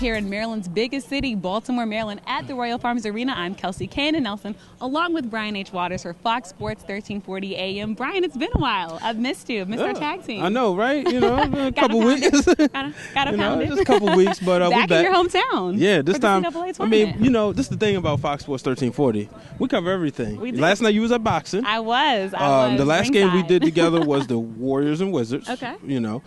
here in Maryland's biggest city, Baltimore, Maryland, at the Royal Farms Arena. I'm Kelsey Cannon Nelson, along with Brian H. Waters for Fox Sports 1340 AM. Brian, it's been a while. I've missed you. I've missed our tag team. I know, right? You know, a couple weeks. Gotta pound it. Just a couple weeks, but we're back in your hometown. Yeah, this time. I mean, you know, this is the thing about Fox Sports 1340. We cover everything. We do. Last night you was at boxing. I was. The last game we did together was the Warriors and Wizards. Okay. You know,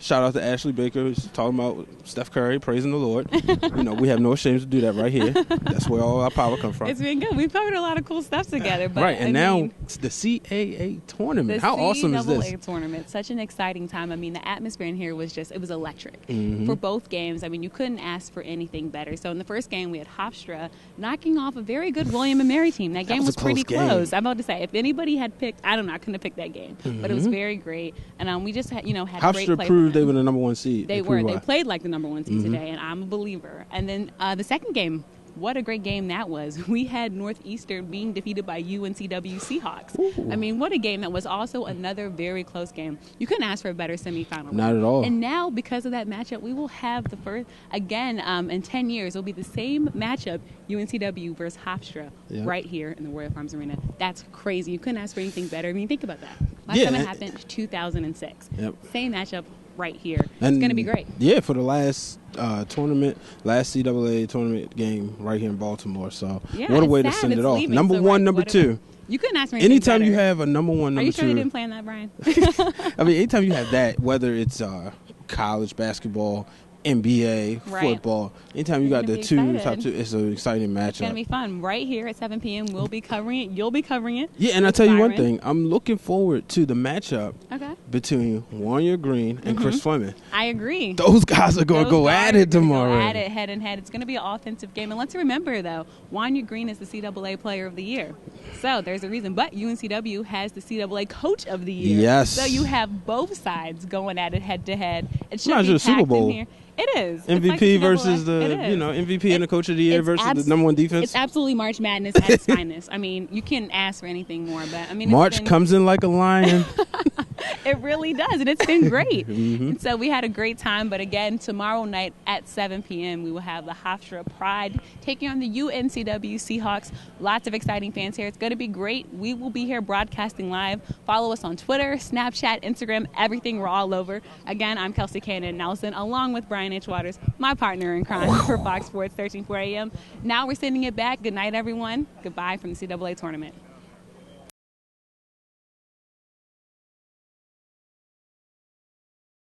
shout out to Ashley Baker, who's talking about Steph Curry, praising the Lord. You know, we have no shame to do that right here. That's where all our power comes from. It's been good. We've covered a lot of cool stuff together. But right, and now it's the CAA tournament. How awesome is this? The CAA tournament. Such an exciting time. I mean, the atmosphere in here was it was electric. For both games, I mean, you couldn't ask for anything better. So in the first game, we had Hofstra knocking off a very good William & Mary team. That game was pretty close. I'm about to say, if anybody had picked, I don't know, I couldn't have picked that game. But it was very great. And we just had, had Hofstra great play. proved they were the number one seed. They were. They played like the number one seed today, and I'm a believer. And then the second game, what a great game that was. We had Northeastern being defeated by UNCW Seahawks. Ooh. I mean, what a game that was. Also another very close game. You couldn't ask for a better semifinal. Not at all. And now, because of that matchup, we will have the first, again, in 10 years, it'll be the same matchup, UNCW versus Hofstra, right here in the Royal Farms Arena. That's crazy. You couldn't ask for anything better. I mean, think about that. Last time it happened, 2006. Yep. Same matchup right here. It's going to be great. Yeah, for the last CAA tournament game right here in Baltimore. So what a way to send it off. Number one, number two. You couldn't ask for anything anytime better. You have a number one, number two. Are you sure they didn't plan that, Brian? I mean, anytime you have that, whether it's college basketball, NBA, football. Anytime you got the top two, it's an exciting matchup. It's going to be fun. Right here at 7 p.m., we'll be covering it. You'll be covering it. Yeah, and I'll tell you one thing. I'm looking forward to the matchup between Wanya Green and Chris Fleming. I agree. Those guys are going to go at it tomorrow. Go at it head and head. It's going to be an offensive game. And let's remember, though, Wanya Green is the CAA Player of the Year. So there's a reason. But UNCW has the CAA Coach of the Year. Yes. So you have both sides going at it head to head. It should be packed Super Bowl. in here. It is. MVP versus MVP and the Coach of the Year versus the number one defense. It's absolutely March Madness at its finest. I mean, you can't ask for anything more. But I mean, March comes in like a lion. It really does, and it's been great. And so we had a great time. But again, tomorrow night at 7 p.m., we will have the Hofstra Pride taking on the UNCW Seahawks. Lots of exciting fans here. It's going to be great. We will be here broadcasting live. Follow us on Twitter, Snapchat, Instagram, everything. We're all over. Again, I'm Kelsey Cannon Nelson, along with Brian H. Waters, my partner in crime for Fox Sports 1340 AM. Now we're sending it back. Good night, everyone. Goodbye from the CAA tournament.